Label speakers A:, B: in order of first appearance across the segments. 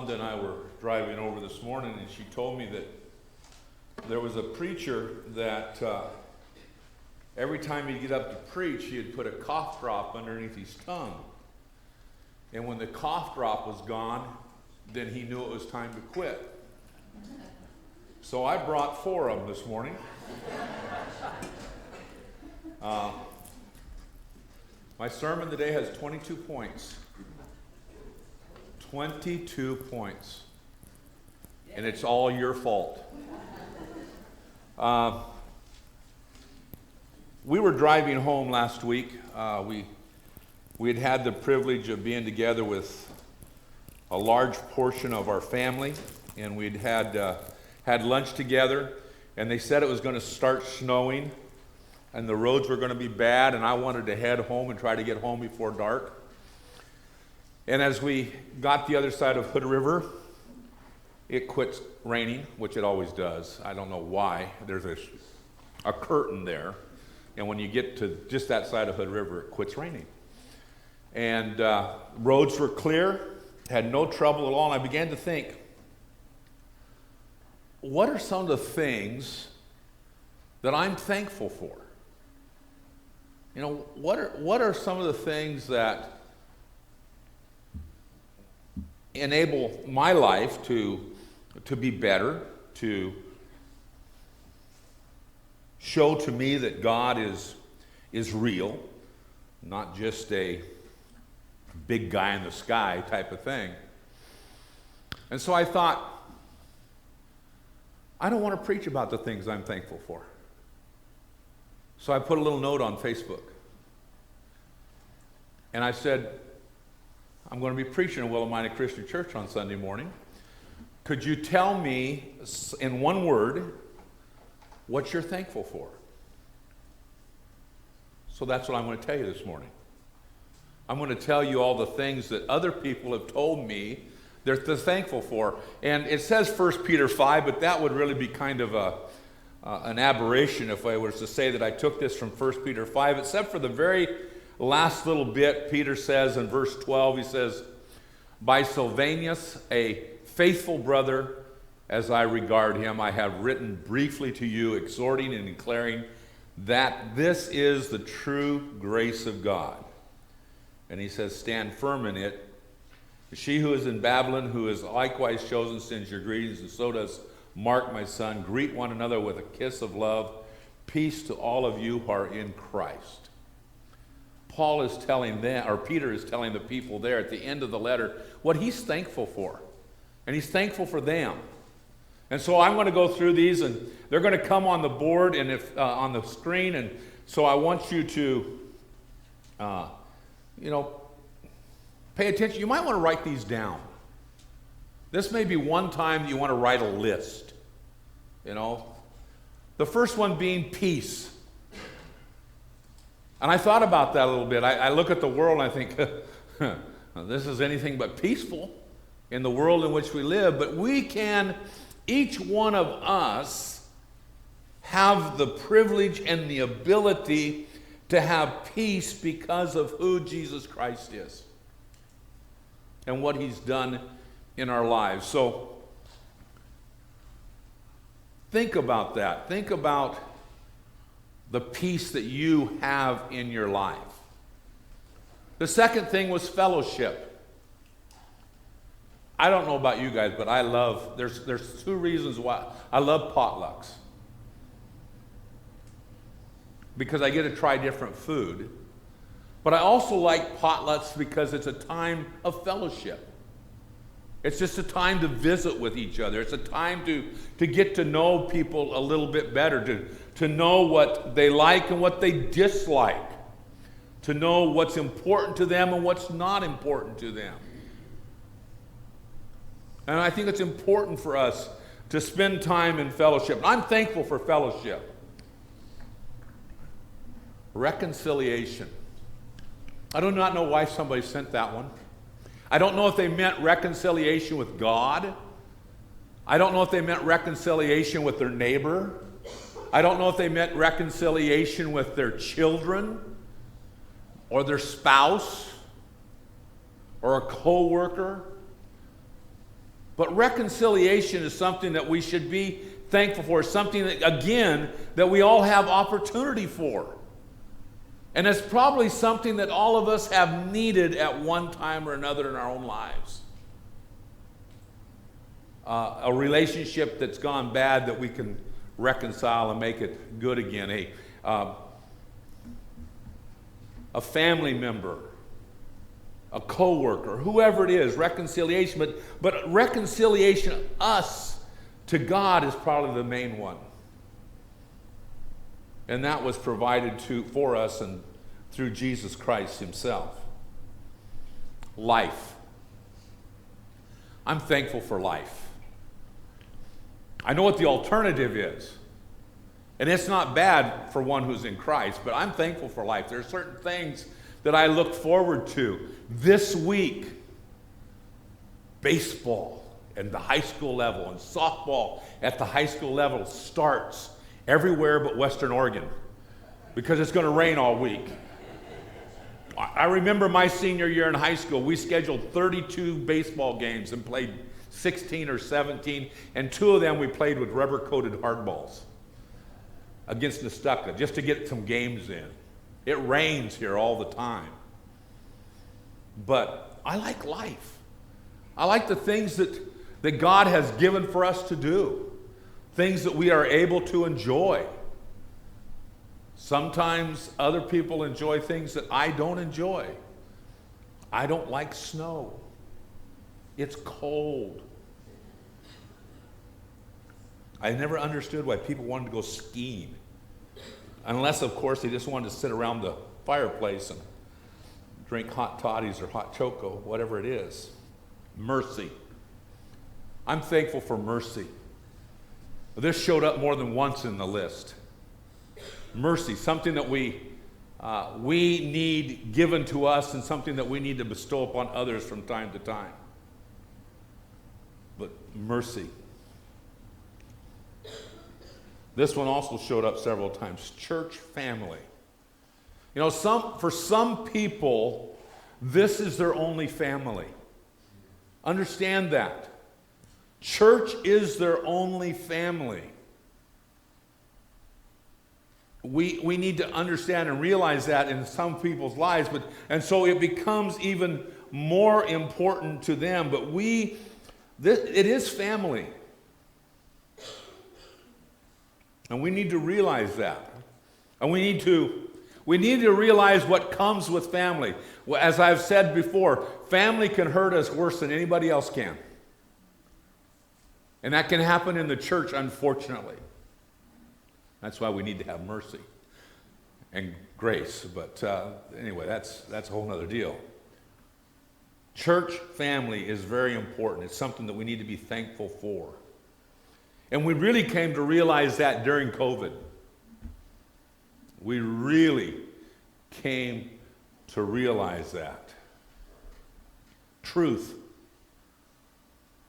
A: Rhonda and I were driving over this morning, and she told me that there was a preacher that every time he'd get up to preach, he'd put a cough drop underneath his tongue. And when the cough drop was gone, then he knew it was time to quit. So I brought 4 of them this morning. My sermon today has 22 points. 22 points. And it's all your fault. We were driving home last week. We had the privilege of being together with a large portion of our family, and we'd had lunch together, and they said it was going to start snowing, and the roads were going to be bad, and I wanted to head home and try to get home before dark. And as we got the other side of Hood River, it quit raining, which it always does. I don't know why. There's a curtain there, and when you get to just that side of Hood River, it quits raining. And roads were clear, had no trouble at all, and I began to think, what are some of the things that I'm thankful for? You know, what are some of the things that enable my life to be better, to show to me that God is real, not just a big guy in the sky type of thing. And so I thought, I don't want to preach about the things I'm thankful for. So I put a little note on Facebook. And I said, I'm going to be preaching at Willamina Christian Church on Sunday morning. Could you tell me in one word what you're thankful for? So that's what I'm going to tell you this morning. I'm going to tell you all the things that other people have told me they're thankful for. And it says 1Peter 5, but that would really be kind of an aberration if I was to say that I took this from 1Peter 5, except for the very last little bit. Peter says in verse 12, he says, by Silvanus, a faithful brother, as I regard him, I have written briefly to you, exhorting and declaring that this is the true grace of God. And he says, stand firm in it. She who is in Babylon, who is likewise chosen, sends your greetings, and so does Mark, my son. Greet one another with a kiss of love. Peace to all of you who are in Christ. Paul is telling them, or Peter is telling the people there at the end of the letter what he's thankful for. And he's thankful for them. And so I'm going to go through these, and they're going to come on the board and if on the screen. And so I want you to, pay attention. You might want to write these down. This may be one time you want to write a list. The first one being peace. And I thought about that a little bit. I look at the world and I think, this is anything but peaceful in the world in which we live. But we can, each one of us, have the privilege and the ability to have peace because of who Jesus Christ is and what he's done in our lives. So think about that. Think about the peace that you have in your life. The second thing was fellowship. I don't know about you guys, but I love, there's 2 reasons why I love potlucks. Because I get to try different food. But I also like potlucks because it's a time of fellowship. It's just a time to visit with each other. It's a time to get to know people a little bit better, to know what they like and what they dislike, to know what's important to them and what's not important to them. And I think it's important for us to spend time in fellowship. I'm thankful for fellowship. Reconciliation. I do not know why somebody sent that one. I don't know if they meant reconciliation with God. I don't know if they meant reconciliation with their neighbor. I don't know if they meant reconciliation with their children or their spouse or a co-worker. But reconciliation is something that we should be thankful for, something that, again, that we all have opportunity for. And it's probably something that all of us have needed at one time or another in our own lives. A relationship that's gone bad that we can reconcile and make it good again. A family member, a co-worker, whoever it is, reconciliation. But reconciliation, us to God, is probably the main one. And that was provided for us and through Jesus Christ himself. Life. I'm thankful for life. I know what the alternative is. And it's not bad for one who's in Christ, but I'm thankful for life. There are certain things that I look forward to. This week, baseball at the high school level and softball at the high school level starts everywhere but Western Oregon because it's going to rain all week. I remember my senior year in high school, we scheduled 32 baseball games and played 16 or 17, and 2 of them we played with rubber-coated hardballs against Nestucca just to get some games in. It rains here all the time. But I like life. I like the things that God has given for us to do, things that we are able to enjoy. Sometimes other people enjoy things that I don't enjoy. I don't like snow. It's cold. I never understood why people wanted to go skiing. Unless, of course, they just wanted to sit around the fireplace and drink hot toddies or hot choco, whatever it is. Mercy. I'm thankful for mercy. This showed up more than once in the list. Mercy, something that we need given to us and something that we need to bestow upon others from time to time. But mercy. This one also showed up several times. Church family. You know, for some people, this is their only family. Understand that. Church is their only family. We need to understand and realize that in some people's lives, and so it becomes even more important to them. But it is family. And we need to realize that. And we need to realize what comes with family. Well, as I've said before, family can hurt us worse than anybody else can. And that can happen in the church, unfortunately. That's why we need to have mercy and grace. But anyway, that's a whole other deal. Church family is very important. It's something that we need to be thankful for. And we really came to realize that during COVID. We really came to realize that. Truth.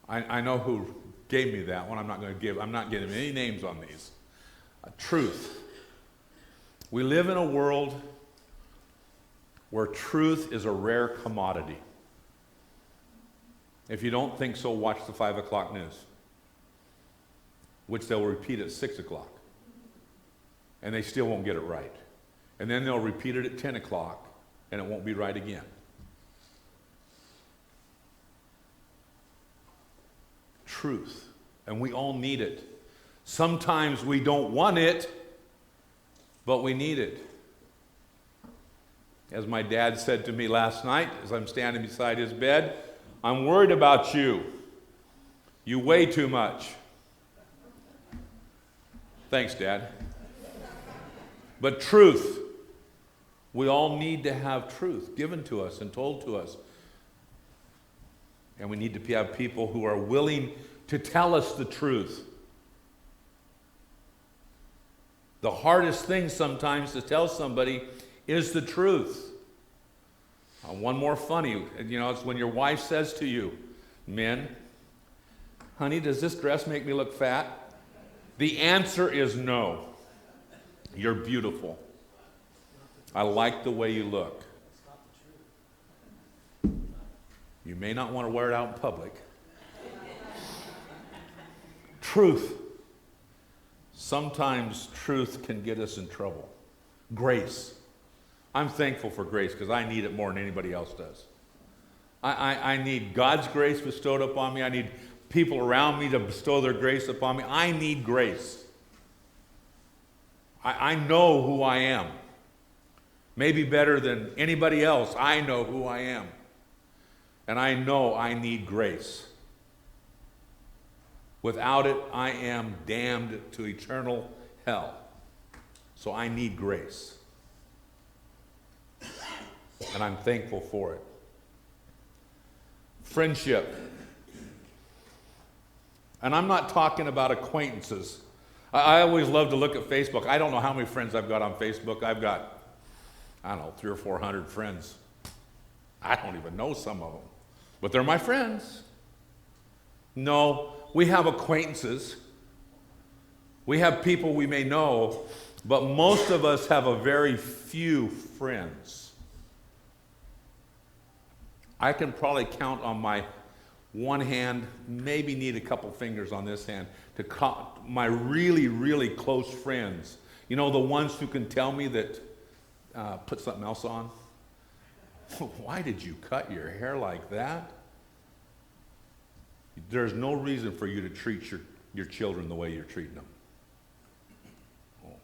A: I know who gave me that one. I'm not getting any names on these. Truth. We live in a world where truth is a rare commodity. If you don't think so, watch the 5 o'clock news, which they'll repeat at 6 o'clock. And they still won't get it right. And then they'll repeat it at 10 o'clock, and it won't be right again. Truth. And we all need it. Sometimes we don't want it, but we need it. As my dad said to me last night, as I'm standing beside his bed, I'm worried about you. You weigh too much. Thanks, Dad. But truth. We all need to have truth given to us and told to us. And we need to have people who are willing to tell us the truth. The hardest thing sometimes to tell somebody is the truth. One more funny, it's when your wife says to you, men, honey, does this dress make me look fat? The answer is no. You're beautiful. I like the way you look. You may not want to wear it out in public. Truth. Sometimes truth can get us in trouble. Grace. I'm thankful for grace because I need it more than anybody else does. I need God's grace bestowed upon me. I need people around me to bestow their grace upon me. I need grace. I know who I am. Maybe better than anybody else, I know who I am. And I know I need grace. Without it, I am damned to eternal hell. So I need grace. And I'm thankful for it. Friendship. And I'm not talking about acquaintances. I always love to look at Facebook. I don't know how many friends I've got on Facebook. I've got, 300 or 400 friends. I don't even know some of them. But they're my friends. No, we have acquaintances. We have people we may know, but most of us have a very few friends. I can probably count on my one hand, maybe need a couple fingers on this hand, to count my really, really close friends. You know, the ones who can tell me that, put something else on. Why did you cut your hair like that? There's no reason for you to treat your children the way you're treating them. Oh.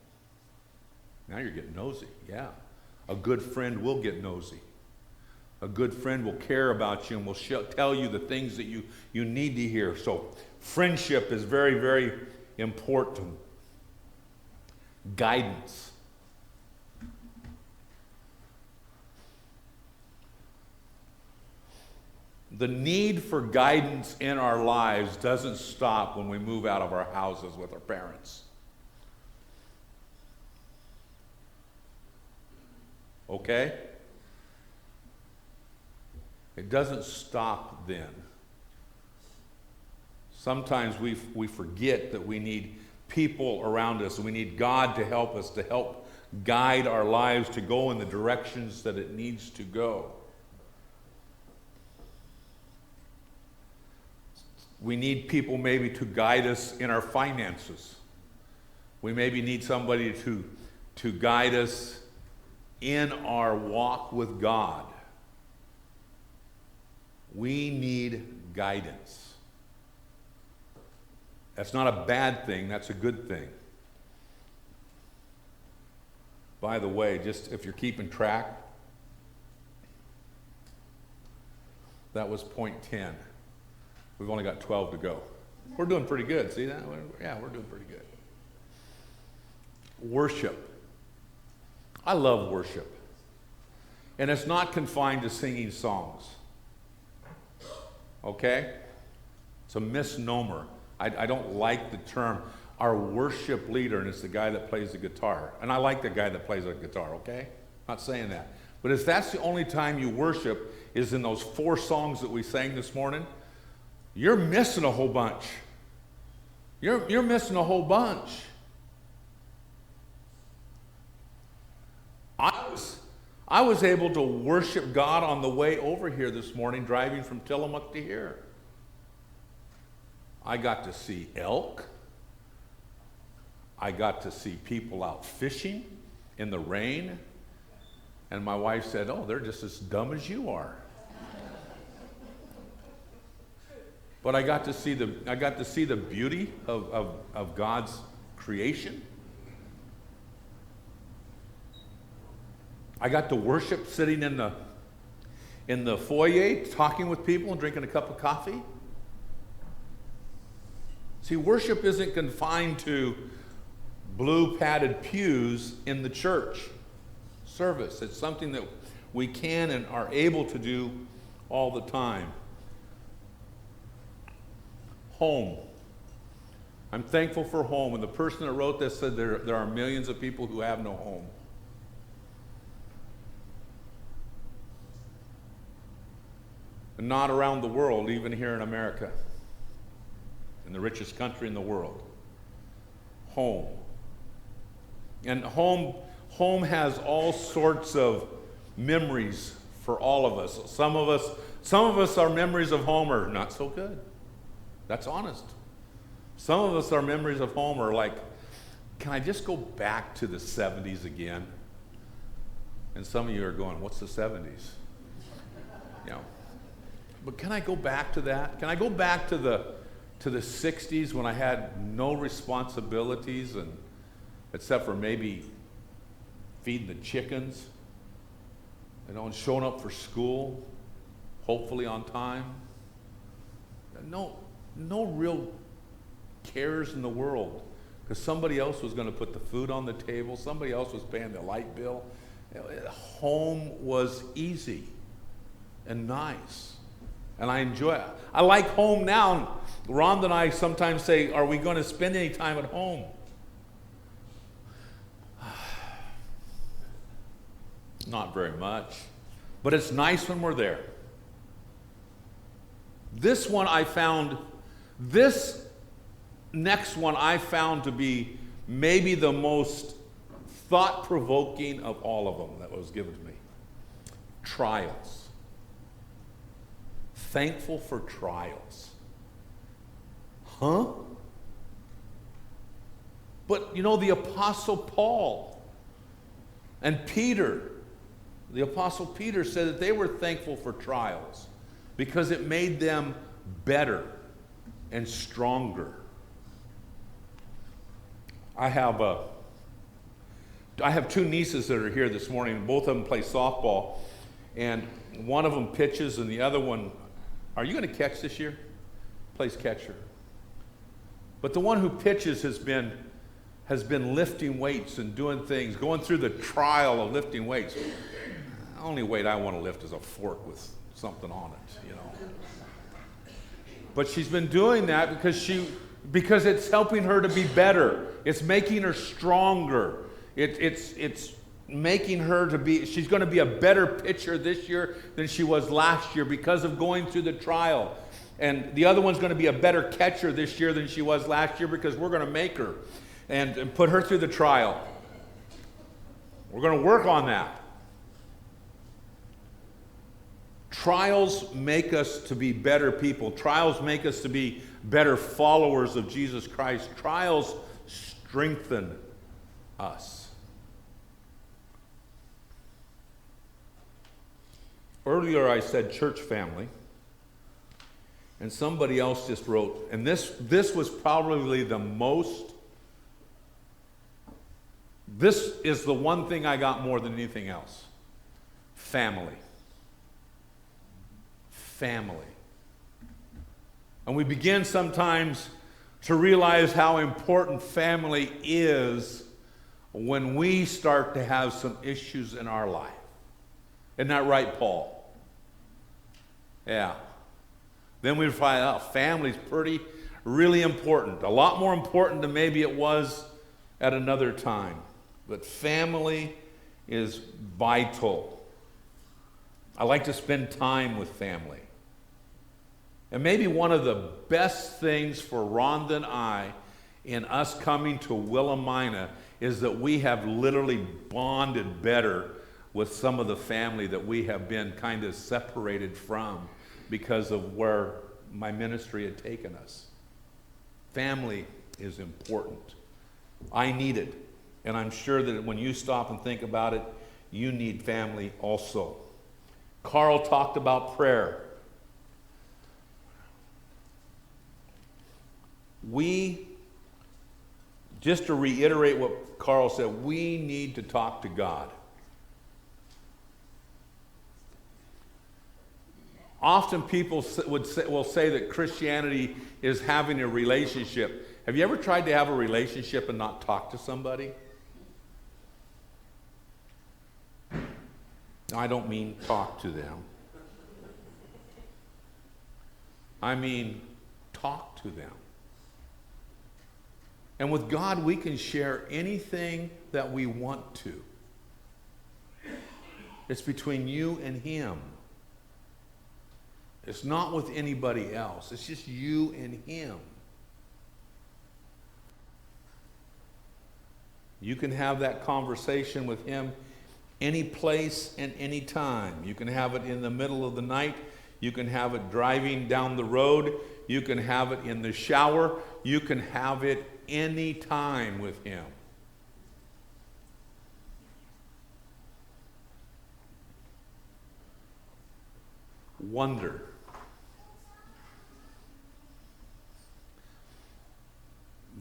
A: Now you're getting nosy. Yeah. A good friend will get nosy. A good friend will care about you and will tell you the things that you need to hear. So friendship is very, very important. Guidance. The need for guidance in our lives doesn't stop when we move out of our houses with our parents. Okay? It doesn't stop then. Sometimes we forget that we need people around us. We need God to help us, to help guide our lives to go in the directions that it needs to go. We need people maybe to guide us in our finances. We maybe need somebody to guide us in our walk with God. We need guidance. That's not a bad thing, that's a good thing. By the way, just if you're keeping track, that was point 10. We've only got 12 to go. We're doing pretty good. See that? Yeah, we're doing pretty good. Worship. I love worship. And it's not confined to singing songs. Okay? It's a misnomer. I don't like the term. Our worship leader, and it's the guy that plays the guitar. And I like the guy that plays the guitar, okay? Not saying that. But if that's the only time you worship is in those 4 songs that we sang this morning, you're missing a whole bunch. You're missing a whole bunch. I was able to worship God on the way over here this morning, driving from Tillamook to here. I got to see elk. I got to see people out fishing in the rain. And my wife said, "Oh, they're just as dumb as you are." But I got to see the beauty of God's creation. I got to worship sitting in the foyer, talking with people and drinking a cup of coffee. See, worship isn't confined to blue padded pews in the church service. It's something that we can and are able to do all the time. Home. I'm thankful for home. And the person that wrote this said there are millions of people who have no home. And not around the world, even here in America, in the richest country in the world. Home. And home has all sorts of memories for all of us. Some of us, our memories of home are not so good. That's honest. Some of us, our memories of home are like, can I just go back to the 70s again? And some of you are going, what's the 70s? You know, but can I go back to that? Can I go back to the 60s when I had no responsibilities and except for maybe feeding the chickens, and showing up for school, hopefully on time. No real cares in the world because somebody else was going to put the food on the table, somebody else was paying the light bill. Home was easy and nice, and I enjoy it. I like home now. Rhonda and I sometimes say, are we going to spend any time at home? Not very much, but it's nice when we're there. This next one I found to be maybe the most thought-provoking of all of them that was given to me. Trials. Thankful for trials. Huh? But the Apostle Paul and Peter, the Apostle Peter said that they were thankful for trials because it made them better and stronger. I have two nieces that are here this morning. Both of them play softball, and one of them pitches, and the other one, are you going to catch this year? Plays catcher. But the one who pitches has been lifting weights and doing things, going through the trial of lifting weights. The only weight I want to lift is a fork with something on it, But she's been doing that because it's helping her to be better. It's making her stronger. It's making her to be, she's going to be a better pitcher this year than she was last year because of going through the trial. And the other one's going to be a better catcher this year than she was last year because we're going to make her and put her through the trial. We're going to work on that. Trials make us to be better people. Trials make us to be better followers of Jesus Christ. Trials strengthen us. Earlier I said church family, and somebody else just wrote, and this was probably the most, this is the one thing I got more than anything else. Family. Family. And we begin sometimes to realize how important family is when we start to have some issues in our life. Isn't that right, Paul? Yeah. Then we find out family's really important. A lot more important than maybe it was at another time. But family is vital. I like to spend time with family. And maybe one of the best things for Rhonda and I in us coming to Willamina is that we have literally bonded better with some of the family that we have been kind of separated from because of where my ministry had taken us. Family is important. I need it. And I'm sure that when you stop and think about it, you need family also. Carl talked about prayer. Just to reiterate what Carl said, we need to talk to God. Often people will say that Christianity is having a relationship. Have you ever tried to have a relationship and not talk to somebody? I don't mean talk to them. I mean talk to them. And with God, we can share anything that we want to. It's between you and Him. It's not with anybody else. It's just you and Him. You can have that conversation with Him any place and any time. You can have it in the middle of the night. You can have it driving down the road. You can have it in the shower. You can have it any time with him. Wonder.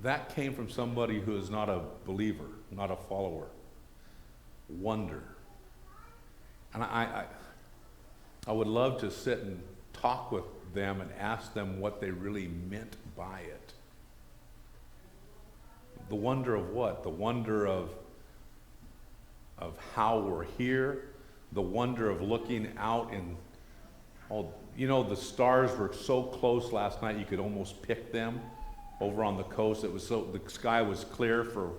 A: That came from somebody who is not a believer, not a follower. Wonder. And I would love to sit and talk with them and ask them what they really meant by it. The wonder of what? The wonder of how we're here. The wonder of looking out and, the stars were so close last night you could almost pick them over on the coast. The sky was clear for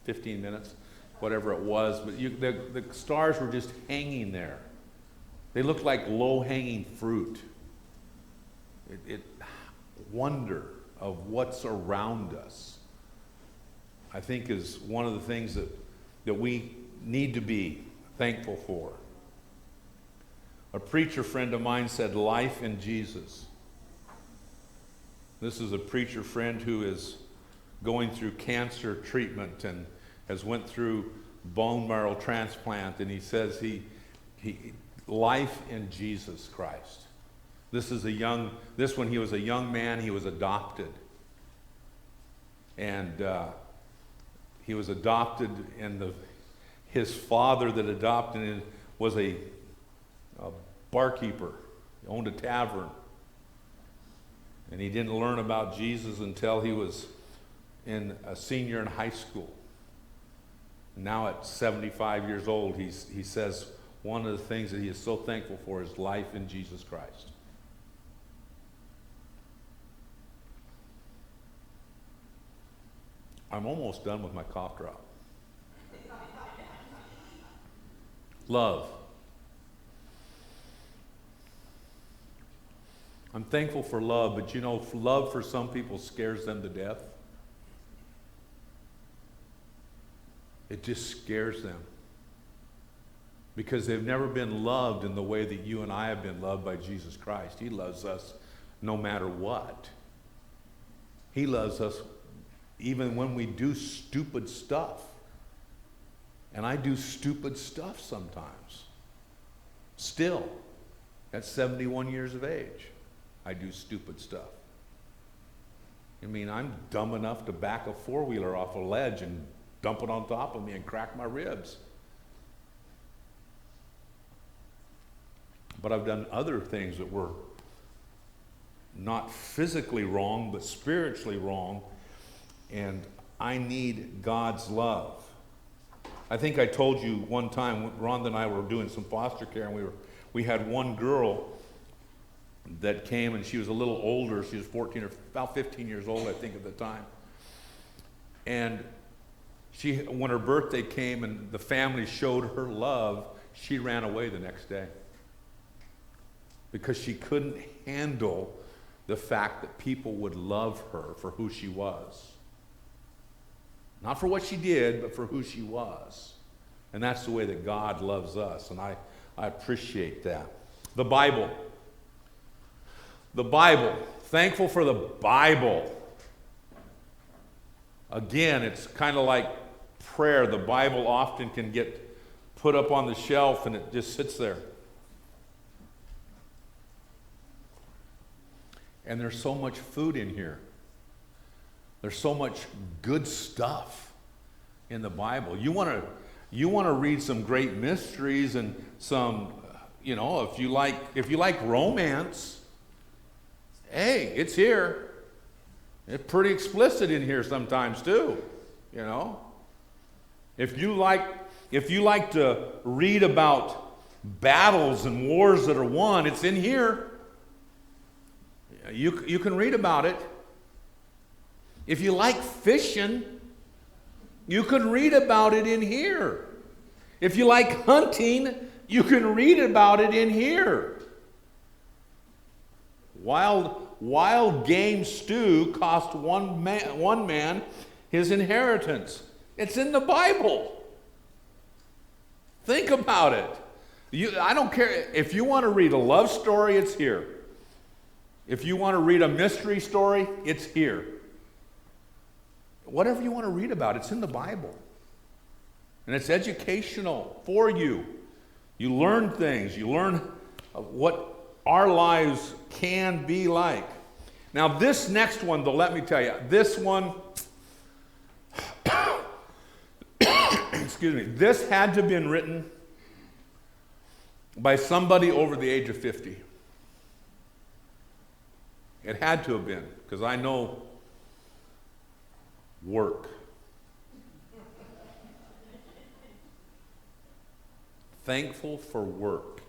A: 15 minutes, whatever it was, but the stars were just hanging there. They looked like low-hanging fruit. Wonder of what's around us, I think, is one of the things that we need to be thankful for. A preacher friend of mine said, life in Jesus. This is a preacher friend who is going through cancer treatment and has went through bone marrow transplant, and he says he life in Jesus Christ. This when he was a young man, he was adopted. And he was adopted, and his father that adopted him was a barkeeper. He owned a tavern. And he didn't learn about Jesus until he was a senior in high school. Now at 75 years old, he says one of the things that he is so thankful for is life in Jesus Christ. I'm almost done with my cough drop. Love. I'm thankful for love, but love for some people scares them to death. It just scares them. Because they've never been loved in the way that you and I have been loved by Jesus Christ. He loves us no matter what. He loves us even when we do stupid stuff. And I do stupid stuff sometimes. Still, at 71 years of age, I do stupid stuff. I mean, I'm dumb enough to back a four-wheeler off a ledge and dump it on top of me and crack my ribs. But I've done other things that were not physically wrong, but spiritually wrong, and I need God's love. I think I told you one time, Rhonda and I were doing some foster care, and we had one girl that came, and she was a little older. She was 14 or about 15 years old, I think, at the time. And when her birthday came and the family showed her love, she ran away the next day because she couldn't handle the fact that people would love her for who she was. Not for what she did, but for who she was. And that's the way that God loves us, and I appreciate that. The Bible. The Bible. Thankful for the Bible. Again, it's kind of like prayer. The Bible often can get put up on the shelf and it just sits there. And there's so much food in here. There's so much good stuff in the Bible. You want to read some great mysteries and some, if you like romance, hey, it's here. It's pretty explicit in here sometimes too, If you like to read about battles and wars that are won, it's in here. You can read about it. If you like fishing, you can read about it in here. If you like hunting, you can read about it in here. Wild game stew cost one man his inheritance. It's in the Bible. Think about it. I don't care. If you want to read a love story, it's here. If you want to read a mystery story, it's here. Whatever you want to read about, it's in the Bible. And it's educational for you. You learn things. You learn what our lives can be like. Now, this next one, though, let me tell you, this one, excuse me, this had to have been written by somebody over the age of 50. It had to have been, because I know work. Thankful for work.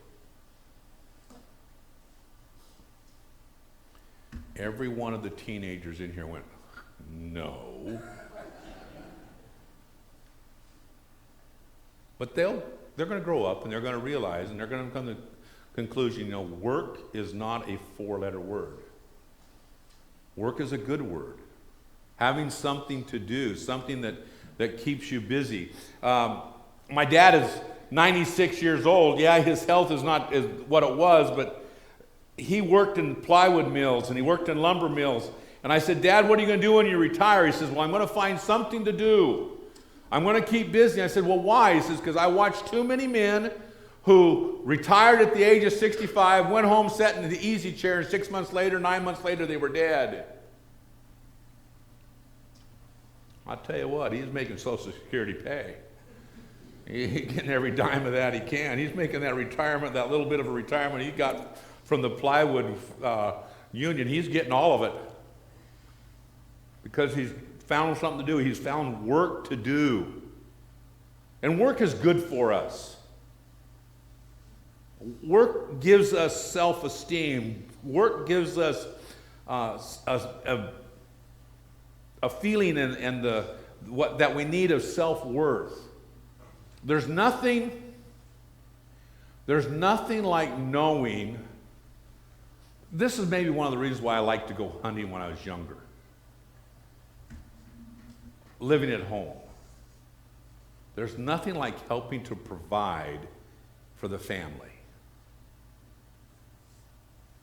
A: Every one of the teenagers in here went, no. But they're going to grow up and they're going to realize and they're going to come to the conclusion, work is not a four-letter word. Work is a good word. Having something to do, something that keeps you busy. My dad is 96 years old. Yeah, his health is not what it was, but he worked in plywood mills and he worked in lumber mills. And I said, Dad, what are you going to do when you retire? He says, well, I'm going to find something to do. I'm going to keep busy. I said, well, why? He says, because I watched too many men who retired at the age of 65, went home, sat in the easy chair, and 6 months later, 9 months later, they were dead. I'll tell you what, he's making Social Security pay. He's getting every dime of that he can. He's making that retirement, that little bit of a retirement he got from the plywood union. He's getting all of it because he's found something to do. He's found work to do. And work is good for us. Work gives us self-esteem. Work gives us a feeling and that we need of self-worth. There's nothing like knowing. This is maybe one of the reasons why I like to go hunting when I was younger. Living at home. There's nothing like helping to provide for the family.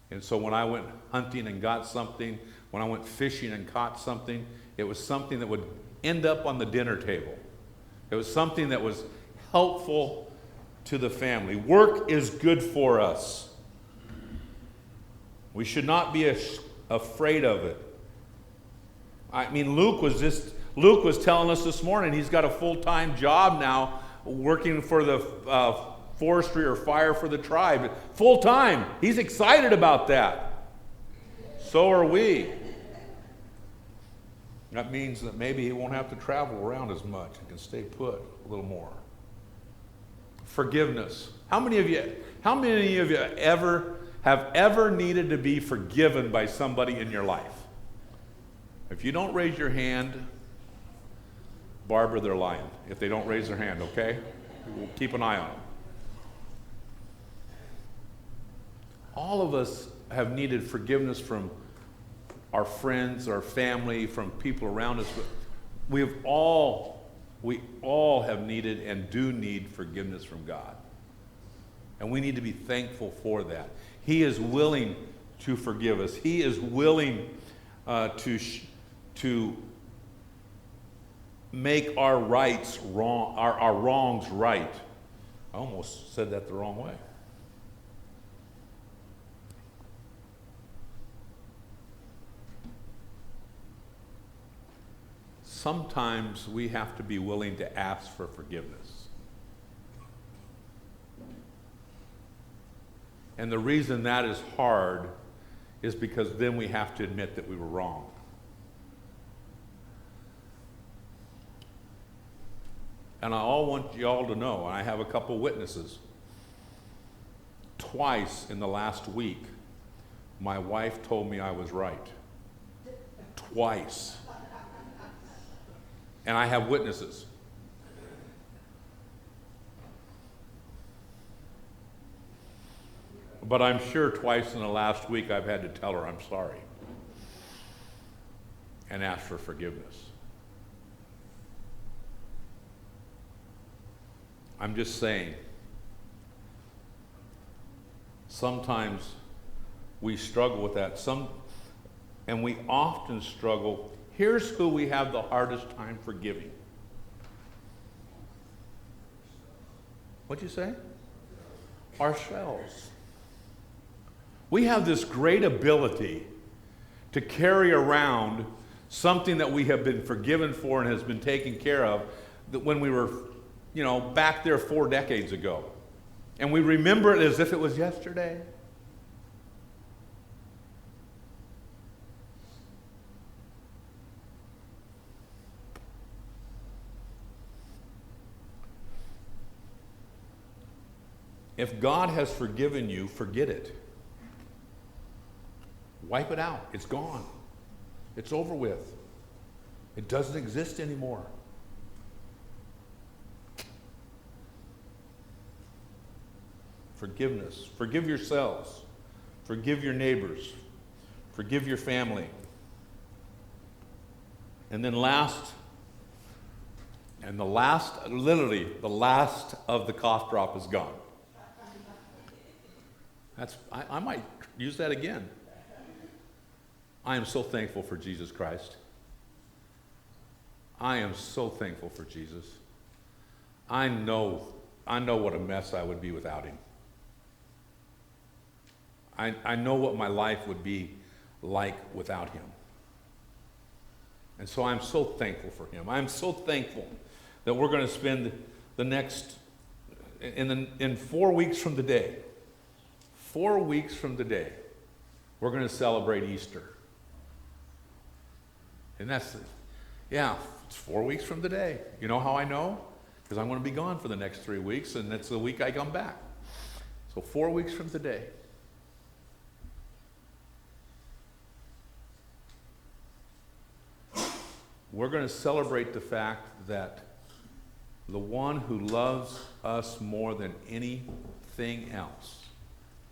A: And so when I went hunting and got something, when I went fishing and caught something, it was something that would end up on the dinner table. It was something that was helpful to the family. Work is good for us. We should not be afraid of it. I mean, Luke was telling us this morning he's got a full-time job now working for the forestry or fire for the tribe. Full-time. He's excited about that. So are we. That means that maybe he won't have to travel around as much and can stay put a little more. Forgiveness. How many of you have ever needed to be forgiven by somebody in your life? If you don't raise your hand, Barbara, they're lying. If they don't raise their hand, okay? We'll keep an eye on them. All of us have needed forgiveness from our friends, our family, from people around us. But we all have needed and do need forgiveness from God. And we need to be thankful for that. He is willing to forgive us. He is willing to make our rights wrong, our wrongs right. I almost said that the wrong way. Sometimes we have to be willing to ask for forgiveness. And the reason that is hard is because then we have to admit that we were wrong. And I want you all to know, and I have a couple witnesses. Twice in the last week, my wife told me I was right. Twice. And I have witnesses. But I'm sure twice in the last week I've had to tell her I'm sorry and ask for forgiveness. I'm just saying, sometimes we struggle with that. And we often struggle. Here's who we have the hardest time forgiving. What'd you say? Ourselves. We have this great ability to carry around something that we have been forgiven for and has been taken care of, that when we were, back there 4 decades ago. And we remember it as if it was yesterday. If God has forgiven you, forget it. Wipe it out. It's gone. It's over with. It doesn't exist anymore. Forgiveness. Forgive yourselves. Forgive your neighbors. Forgive your family. And then literally the last of the cough drop is gone. I might use that again. I am so thankful for Jesus Christ. I am so thankful for Jesus. I know what a mess I would be without him. I know what my life would be like without him. And so I'm so thankful for him. I'm so thankful that we're going to spend the next, in 4 weeks from today, 4 weeks from today, we're going to celebrate Easter. And it's 4 weeks from today. You know how I know? Because I'm going to be gone for the next 3 weeks, and that's the week I come back. So 4 weeks from today. We're going to celebrate the fact that the one who loves us more than anything else,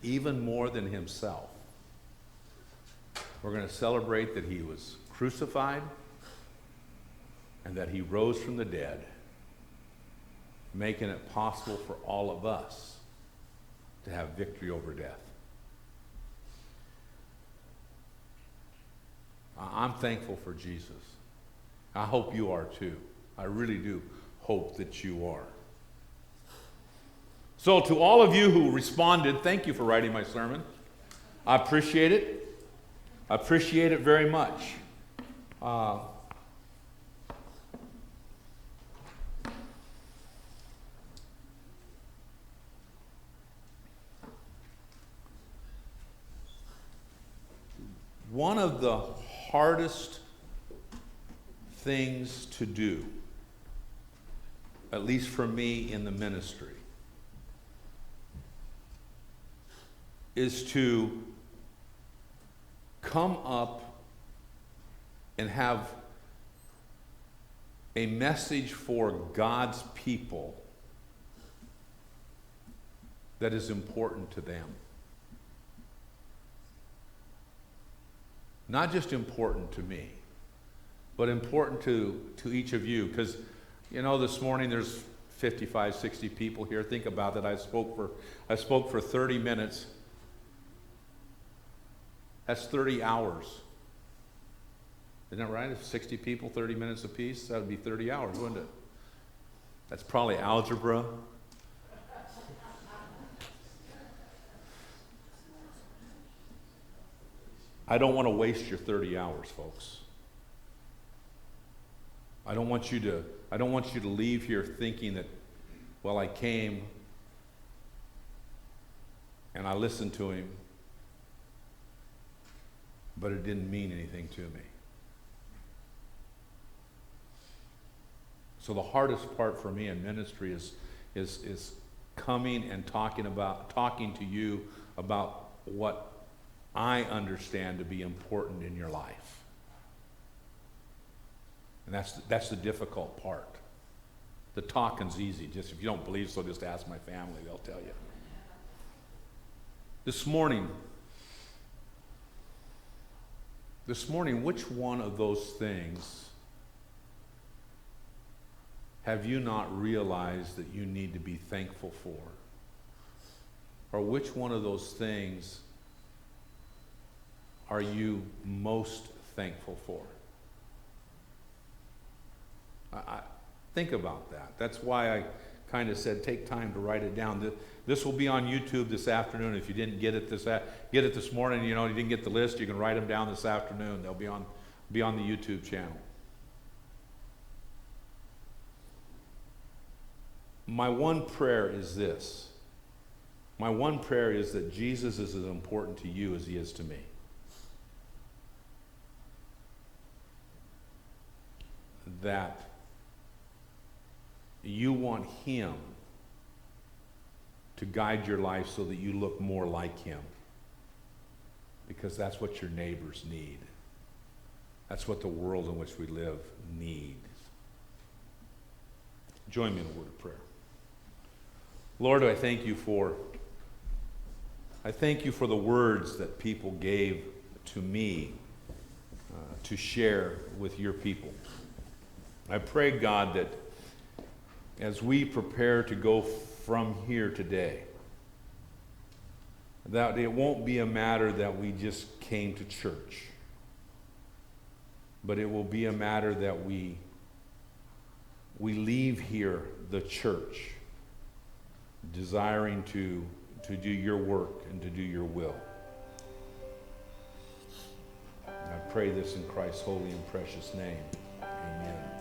A: even more than himself, we're going to celebrate that he was crucified and that he rose from the dead, making it possible for all of us to have victory over death. I'm thankful for Jesus. I hope you are too. I really do hope that you are. So to all of you who responded, thank you for writing my sermon. I appreciate it. I appreciate it very much. One of the hardest things to do, at least for me in the ministry, is to come up and have a message for God's people that is important to them. Not just important to me, but important to each of you. Because, this morning there's 55, 60 people here. Think about that. I spoke for 30 minutes. That's 30 hours. Isn't that right? If 60 people, 30 minutes apiece, that would be 30 hours, wouldn't it? That's probably algebra. I don't want to waste your 30 hours, folks. I don't want you to leave here thinking that, well, I came and I listened to him, but it didn't mean anything to me. So the hardest part for me in ministry is coming and talking to you about what I understand to be important in your life. And that's the difficult part. The talking's easy. Just if you don't believe so, just ask my family, they'll tell you. This morning, which one of those things have you not realized that you need to be thankful for? Or which one of those things are you most thankful for? Think about that. That's why I kind of said take time to write it down. This will be on YouTube this afternoon. If you didn't get it this morning, you didn't get the list, you can write them down this afternoon. They'll be on the YouTube channel. My one prayer is this. My one prayer is that Jesus is as important to you as he is to me. That you want him to guide your life so that you look more like him. Because that's what your neighbors need. That's what the world in which we live needs. Join me in a word of prayer. Lord, I thank you for the words that people gave to me to share with your people. I pray, God, that as we prepare to go from here today, that it won't be a matter that we just came to church, but it will be a matter that we leave here, the church, desiring to do your work and to do your will. And I pray this in Christ's holy and precious name. Amen.